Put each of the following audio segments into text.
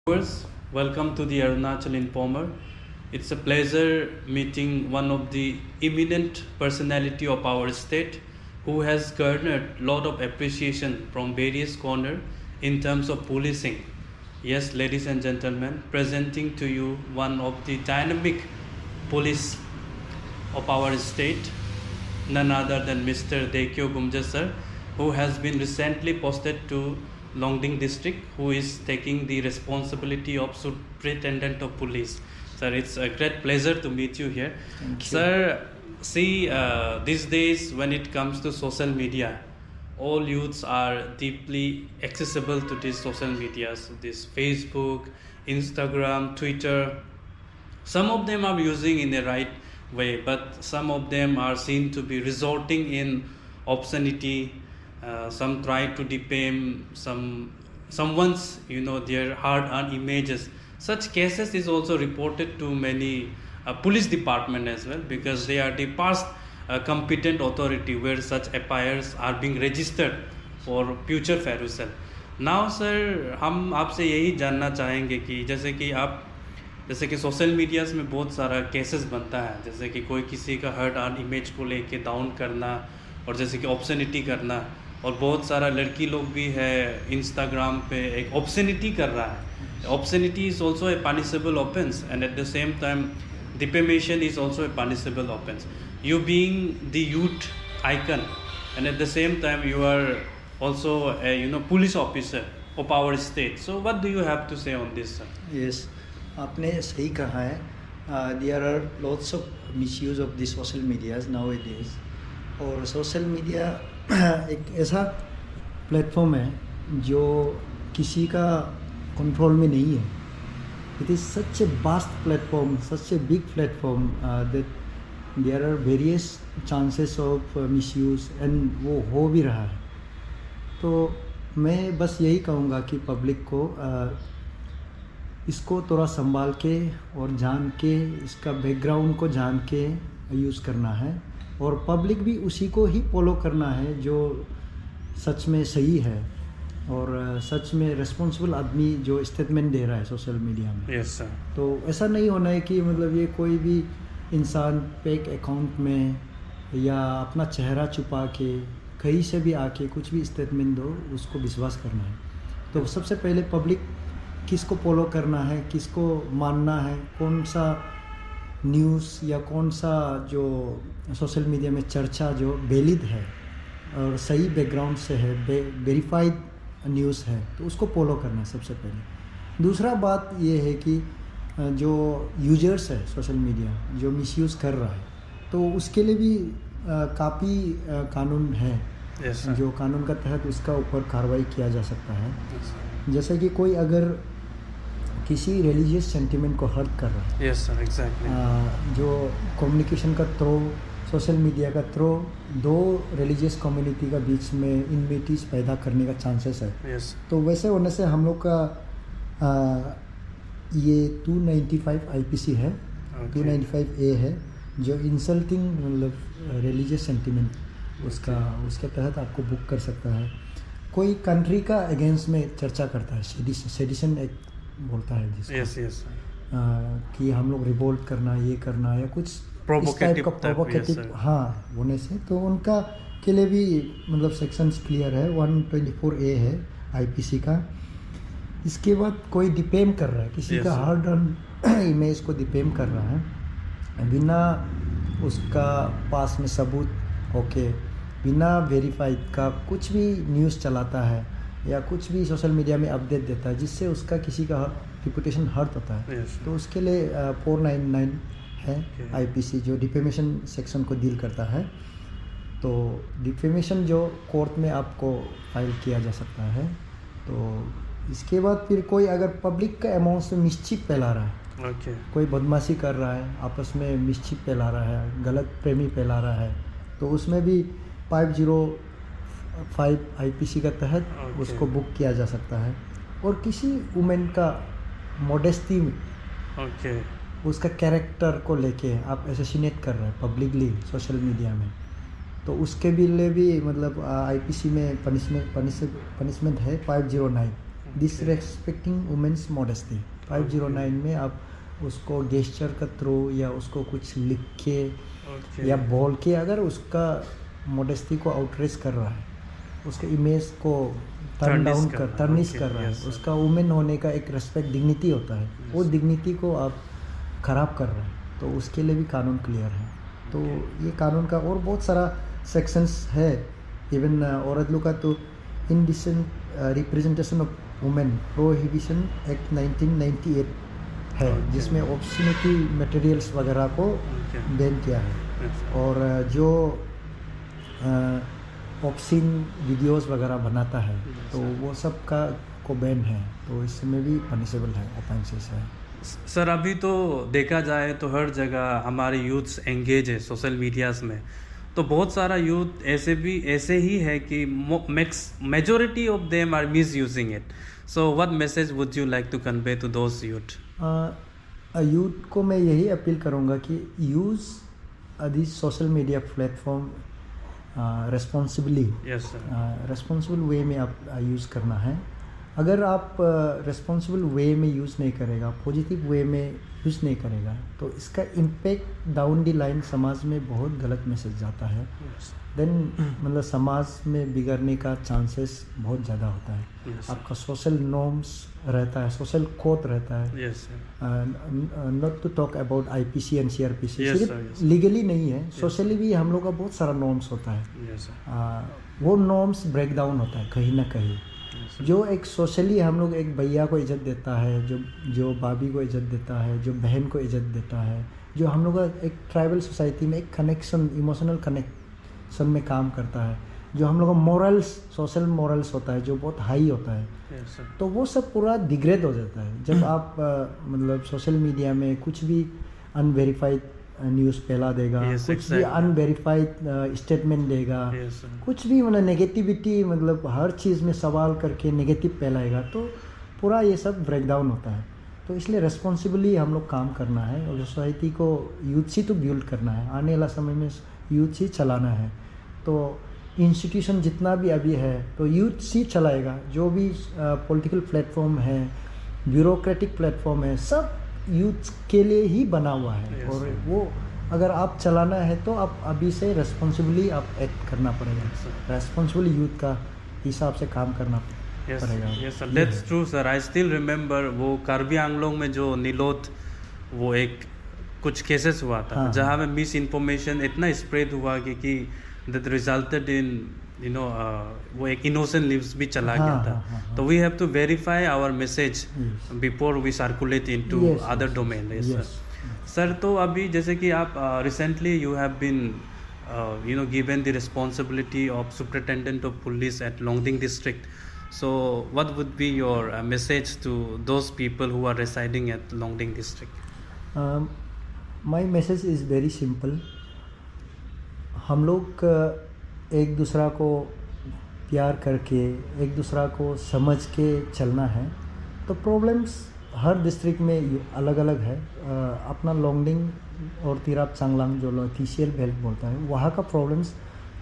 Viewers, welcome to the Arunachal Informer. It's a pleasure meeting one of the eminent personality of our state who has garnered lot of appreciation from various corners in terms of policing. Yes, ladies and gentlemen, presenting to you one of the dynamic police of our state, none other than Mr. Dekyo Gumja sir, who has been recently posted to Longding district, who is taking the responsibility of Superintendent of Police. Sir, it's a great pleasure to meet you here. Thank you. Sir, see, these days when it comes to social media, all youths are deeply accessible to these social medias, this Facebook, Instagram, Twitter. Some of them are using in the right way, but some of them are seen to be resorting in obscenity. Some try to defame someone's their hard-earned images. Such cases is also reported to many police department as well, because they are the past competent authority where such FIRs are being registered for future perusal. Now sir, हम आपसे यही जानना चाहेंगे कि जैसे कि social medias में बहुत सारा केसेस बनता है, जैसे कि कोई किसी का हर्ट आर्न इमेज को लेके डाउन करना, और जैसे कि ऑब्सैनिटी करना, और बहुत सारा लड़की लोग भी है इंस्टाग्राम पे एक ऑब्सैनिटी कर रहा है. Obscenity is also a punishable offence and at the same time defamation is also a punishable offence. You being the youth icon, and at the same time you are also a police officer of our state. So what do you have to say on this, sir? Yes, आपने सही कहा है. There are lots of misuse of the social medias nowadays. और social media एक ऐसा platform है जो किसी का कंट्रोल में नहीं है. It is such a vast platform, such a big platform that there are various chances of misuse, and वो हो भी रहा है. तो मैं बस यही कहूँगा कि पब्लिक को इसको थोड़ा संभाल के और जान के, इसका बैकग्राउंड को जान के यूज़ करना है, और पब्लिक भी उसी को ही फॉलो करना है जो सच में सही है और सच में रिस्पॉन्सिबल आदमी जो स्टेटमेंट दे रहा है सोशल मीडिया में. Yes, sir. तो ऐसा नहीं होना है कि मतलब ये कोई भी इंसान फेक अकाउंट में या अपना चेहरा छुपा के कहीं से भी आके कुछ भी स्टेटमेंट दो, उसको विश्वास करना है. तो सबसे पहले पब्लिक किसको फॉलो करना है, किसको मानना है, कौन सा न्यूज़ या कौन सा जो सोशल मीडिया में चर्चा जो वैलिड है और सही बैकग्राउंड से है, वेरीफाइड न्यूज़ है, तो उसको फॉलो करना है सबसे पहले. दूसरा बात ये है कि जो यूजर्स है सोशल मीडिया जो मिसयूज़ कर रहा है, तो उसके लिए भी काफ़ी कानून है. Yes, जो कानून का तहत उसका ऊपर कार्रवाई किया जा सकता है. Yes, जैसे कि कोई अगर किसी रिलीजियस सेंटिमेंट को हर्ट कर रहा है, yes, sir, exactly. जो कम्युनिकेशन का थ्रू, सोशल मीडिया का थ्रू दो रिलीजियस कम्युनिटी का बीच में इनविटीज़ पैदा करने का चांसेस है. Yes. तो वैसे होने से हम लोग का ये 295 आईपीसी है. Okay. 295A है जो इंसल्टिंग मतलब रिलीजियस सेंटिमेंट उसके तहत आपको बुक कर सकता है. कोई कंट्री का अगेंस्ट में चर्चा करता है, सेडिशन एक बोलता है जिसको. Yes, yes, sir. कि हम लोग रिवोल्ट करना, ये करना या कुछ Provocative type, provocative yes, sir. हाँ होने से, तो उनका के लिए भी मतलब सेक्शंस क्लियर है. 124A है आईपीसी का. इसके बाद कोई डिफेम कर रहा है, किसी Yes, का sir. हार्ड अर्न इमेज को डिफेम कर रहा है बिना उसका पास में सबूत होके, बिना वेरीफाइड का कुछ भी न्यूज़ चलाता है या कुछ भी सोशल मीडिया में अपडेट देता है जिससे उसका किसी का रिपुटेशन हर्ट होता है, Yes, sir. तो उसके लिए 499 है Okay. आईपीसी जो डिफेमेशन सेक्शन को डील करता है. तो डिफेमेशन जो कोर्ट में आपको फाइल किया जा सकता है. तो इसके बाद फिर कोई अगर पब्लिक का अमाउंट से मिसचिप फैला रहा है, Okay. कोई बदमाशी कर रहा है, आपस में मिसचिप फैला रहा है, गलत प्रेमी फैला रहा है, तो उसमें भी 505 आईपीसी का तहत Okay. उसको बुक किया जा सकता है. और किसी वुमेन का मॉडेस्टी में Okay. उसका कैरेक्टर को लेके आप एसेसिनेट कर रहे हैं पब्लिकली सोशल मीडिया में, तो उसके भी लिए भी मतलब आईपीसी में पनिशमेंट है 509. डिसरेस्पेक्टिंग वुमेन्स मॉडेस्टी 509 में आप उसको गेस्चर के थ्रू या उसको कुछ लिख के या बोल के अगर उसका मॉडेस्टी को आउटरेस कर रहा है, उसके इमेज को टर्निश कर रहा है, उसका वुमेन होने का एक रेस्पेक्ट डिग्निटी होता है, वो डिग्निटी को आप ख़राब कर रहे हैं, तो उसके लिए भी कानून क्लियर है। तो ये कानून का और बहुत सारा सेक्शंस है। इवन औरत लोग का तो indecent representation of women prohibition act 1998 है, जिसमें ऑब्स्सिनिटी मटेरियल्स वगैरह को बैन किया है। और जो ऑब्स्सीन वीडियोस वगैरह बनाता है तो वो सब का को बैन है, तो इसमें भी पनिशेबल है, ऑफेंसेस है। सर अभी तो देखा जाए तो हर जगह हमारे यूथ्स एंगेज है सोशल मीडियाज़ में, तो बहुत सारा यूथ ऐसे ही है कि majority of them are misusing it. So what message would you like to convey to those youth? Youth को मैं यही अपील करूँगा कि use this social media platform responsibly, responsible way में आप यूज़ करना है। अगर आप रेस्पॉन्सिबल वे में यूज़ नहीं करेगा, पॉजिटिव वे में यूज़ नहीं करेगा, तो इसका इम्पैक्ट डाउन दी लाइन समाज में बहुत गलत मैसेज जाता है। देन मतलब समाज में बिगड़ने का चांसेस बहुत ज़्यादा होता है। आपका सोशल नॉर्म्स रहता है, सोशल कोड रहता है। Not to talk about IPC and CRPC, सिर्फ लीगली नहीं है, सोशली भी हम लोग का बहुत सारा नॉर्म्स होता है। वो नॉर्म्स ब्रेक डाउन होता है कहीं ना कहीं। जो एक सोशली हम लोग एक भैया को इज्जत देता है, जो भाभी को इज्जत देता है, जो बहन को इज्जत देता है, जो हम लोग का एक ट्राइबल सोसाइटी में एक कनेक्शन, इमोशनल कनेक्शन में काम करता है, जो हम लोग का मॉरल्स, सोशल मॉरल्स होता है जो बहुत हाई होता है, तो वो सब पूरा डिग्रेड हो जाता है जब आप मतलब सोशल मीडिया में कुछ भी अनवेरीफाइड न्यूज़ फैला देगा, कुछ भी अनवेरीफाइड स्टेटमेंट देगा, कुछ भी मतलब नेगेटिविटी, मतलब हर चीज़ में सवाल करके नेगेटिव फैलाएगा, तो पूरा ये सब ब्रेकडाउन होता है। तो इसलिए रेस्पॉन्सिबली हम लोग काम करना है और सोसाइटी को यूथ से तो बिल्ड करना है, आने वाला समय में यूथ से चलाना है। तो इंस्टीट्यूशन जितना भी अभी है तो यूथ से चलाएगा, जो भी पॉलिटिकल प्लेटफॉर्म है, ब्यूरोक्रेटिक प्लेटफॉर्म है, सब यूथ के लिए ही बना हुआ है। और वो अगर आप चलाना है तो आप अभी से रेस्पॉन्सिबली आप एक्ट करना पड़ेगा, रेस्पॉन्सिबल यूथ का हिसाब से काम करना पड़ेगा। Yes sir, that's true sir. I still remember वो कार्बी आंगलोंग में जो नीलोथ वो एक कुछ केसेस हुआ था, जहाँ में मिस इन्फॉर्मेशन इतना स्प्रेड हुआ कि दैट रिजल्टेड इन वो एक इनोसेंट लिव्स भी चला गया था। तो we have to verify our message before we circulate into other domain. Sir, तो अभी जैसे कि आप recently you have been given the responsibility of superintendent of police at Longding district. So what would be your message to those people who are residing at Longding district? My message is very simple. हम लोग एक दूसरा को प्यार करके, एक दूसरा को समझ के चलना है। तो प्रॉब्लम्स हर डिस्ट्रिक्ट में अलग अलग है। अपना लोंगडिंग और तिराप चांगलांग जो TCL बेल्ट बोलता है, वहाँ का प्रॉब्लम्स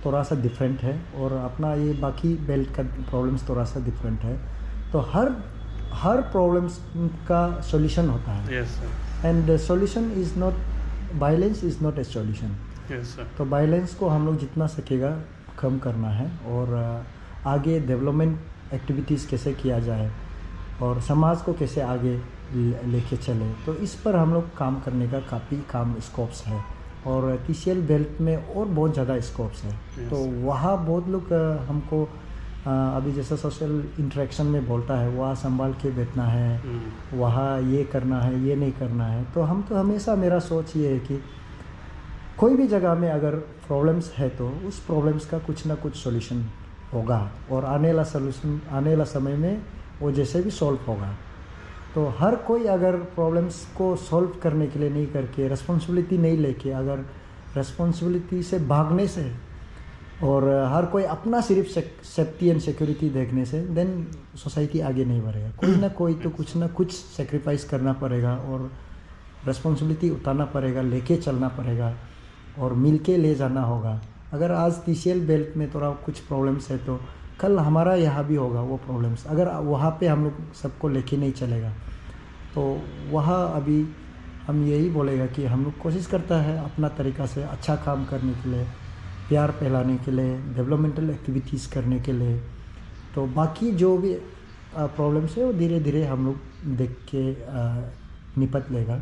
थोड़ा सा डिफरेंट है, और अपना ये बाकी बेल्ट का प्रॉब्लम्स थोड़ा सा डिफरेंट है। तो हर प्रॉब्लम्स का सॉल्यूशन होता है। And solution is not, violence is not a solution. तो वायलेंस को हम लोग जितना सकेगा कम करना है, और आगे डेवलपमेंट एक्टिविटीज़ कैसे किया जाए और समाज को कैसे आगे लेके चले, तो इस पर हम लोग काम करने का काफ़ी स्कोप्स है। और TCL बेल्ट में और बहुत ज़्यादा स्कोप्स है। तो वहाँ बहुत लोग हमको अभी जैसा सोशल इंटरेक्शन में बोलता है, वहाँ संभाल के बैठना है, वहाँ ये करना है, ये नहीं करना है। तो हम तो हमेशा, मेरा सोच ये है कि कोई भी जगह में अगर प्रॉब्लम्स है तो उस प्रॉब्लम्स का कुछ ना कुछ सॉल्यूशन होगा, और आने वाला समय में वो जैसे भी सॉल्व होगा। तो हर कोई अगर प्रॉब्लम्स को सॉल्व करने के लिए नहीं करके, रिस्पॉन्सिबिलिटी नहीं लेके, अगर रिस्पॉन्सिबिलिटी से भागने से, और हर कोई अपना सिर्फ सेफ्टी एंड सिक्योरिटी देखने से, देन सोसाइटी आगे नहीं बढ़ेगा। कोई ना कोई तो कुछ ना कुछ सेक्रीफाइस करना पड़ेगा और रिस्पॉन्सिबिलिटी उठाना पड़ेगा, लेके चलना पड़ेगा और मिल के ले जाना होगा। अगर आज TCL बेल्ट में थोड़ा कुछ प्रॉब्लम्स है तो कल हमारा यहाँ भी होगा वो प्रॉब्लम्स। अगर वहाँ पे हम लोग सबको लेके नहीं चलेगा तो वहाँ अभी हम यही बोलेगा कि हम लोग कोशिश करता है अपना तरीक़ा से अच्छा काम करने के लिए, प्यार फैलाने के लिए, डेवलपमेंटल एक्टिविटीज़ करने के लिए। तो बाकी जो भी प्रॉब्लम्स है वो धीरे धीरे हम लोग देख के निपट लेगा।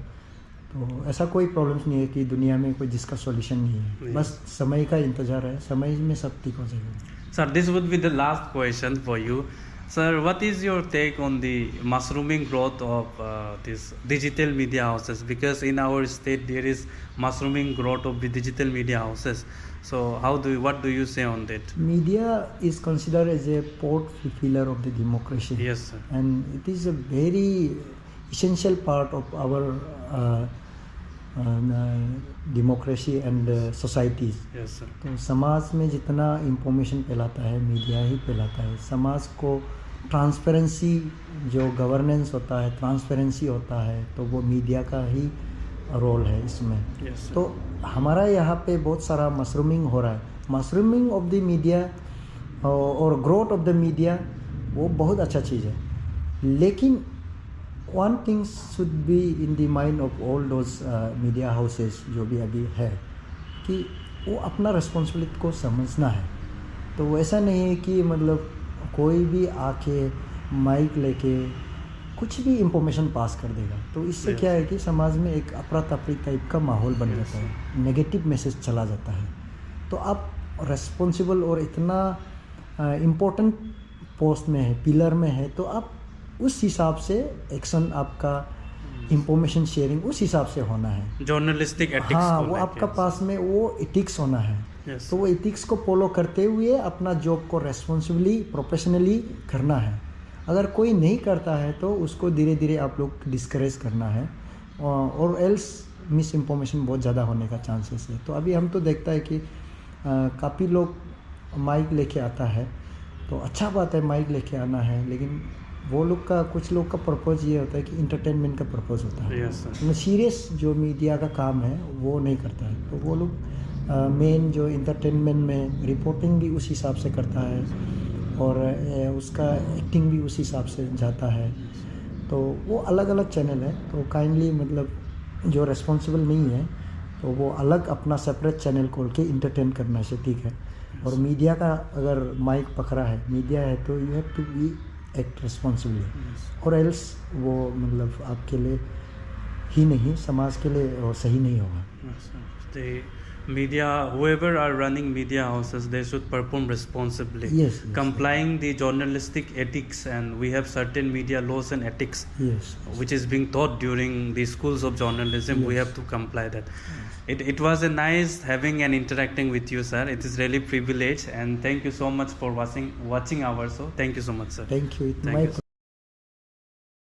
तो ऐसा कोई प्रॉब्लम्स नहीं है कि दुनिया में कोई जिसका सॉल्यूशन नहीं है, बस समय का इंतज़ार है, समय में सब ठीक हो जाएगा। Sir, this would be the last question for you. Sir, what is your take on the mushrooming growth of these digital media houses? Because in our state there is mushrooming growth of the digital media houses. So, what do you say on that? Media is considered as a port fulfiller of the democracy. Yes, sir. And it is a very essential part of our democracy and societies. Yes sir. तो समाज में जितना information फैलाता है media ही फैलाता है। समाज को ट्रांसपेरेंसी, जो गवर्नेंस होता है, ट्रांसपेरेंसी होता है, तो वो मीडिया का ही रोल है इसमें। yes, तो हमारा यहाँ पे बहुत सारा मशरूमिंग हो रहा है। मशरूमिंग ऑफ द मीडिया और ग्रोथ ऑफ द मीडिया वो बहुत अच्छा चीज़ है, लेकिन one thing should be in the mind of all those media houses जो भी अभी है, कि वो अपना रिस्पॉन्सिबिलिटी को समझना है। तो ऐसा नहीं है कि मतलब कोई भी आके माइक लेके कुछ भी इंफॉर्मेशन पास कर देगा। तो इससे क्या है कि समाज में एक अफरा तफरी टाइप का माहौल बन जाता है, नेगेटिव मैसेज चला जाता है। तो आप रिस्पॉन्सिबल और इतना इम्पोर्टेंट पोस्ट में है, पिलर में है, तो आप उस हिसाब से एक्शन, आपका इंफॉर्मेशन शेयरिंग उस हिसाब से होना है। जर्नलिस्टिक एथिक्स, हाँ, वो आपका पास में वो एथिक्स होना है। तो वो एथिक्स को फॉलो करते हुए अपना जॉब को रेस्पॉन्सिबली, प्रोफेशनली करना है। अगर कोई नहीं करता है तो उसको धीरे धीरे आप लोग डिस्करेज करना है, और एल्स मिस इन्फॉर्मेशन बहुत ज़्यादा होने का चांसेस है। तो अभी हम तो देखता है कि काफ़ी लोग माइक लेके आता है, तो अच्छा बात है माइक लेके आना है, लेकिन वो लोग का, कुछ लोग का पर्पज़ ये होता है कि इंटरटेनमेंट का पर्पज़ होता है। सीरियस जो मीडिया का काम है वो नहीं करता है। तो वो लोग मेन जो इंटरटेनमेंट में रिपोर्टिंग भी उस हिसाब से करता है, और उसका एक्टिंग भी उस हिसाब से जाता है। तो वो अलग अलग चैनल है। तो काइंडली मतलब जो रिस्पॉन्सिबल नहीं है तो वो अलग अपना सेपरेट चैनल खोल के इंटरटेन करना से ठीक है। और मीडिया का अगर माइक पकड़ा है, मीडिया है, तो you have to be act responsibly, और एल्स वो मतलब आपके लिए ही नहीं, समाज के लिए सही नहीं होगा। The media, whoever are running media houses, they should perform responsibly, yes, complying the journalistic ethics, and we have certain media laws and ethics, which is being taught during the schools of journalism. We have to comply that. It was a nice having and interacting with you, sir. It is really privilege, and thank you so much for watching our show. Thank you so much, sir. Thank you. Thank you.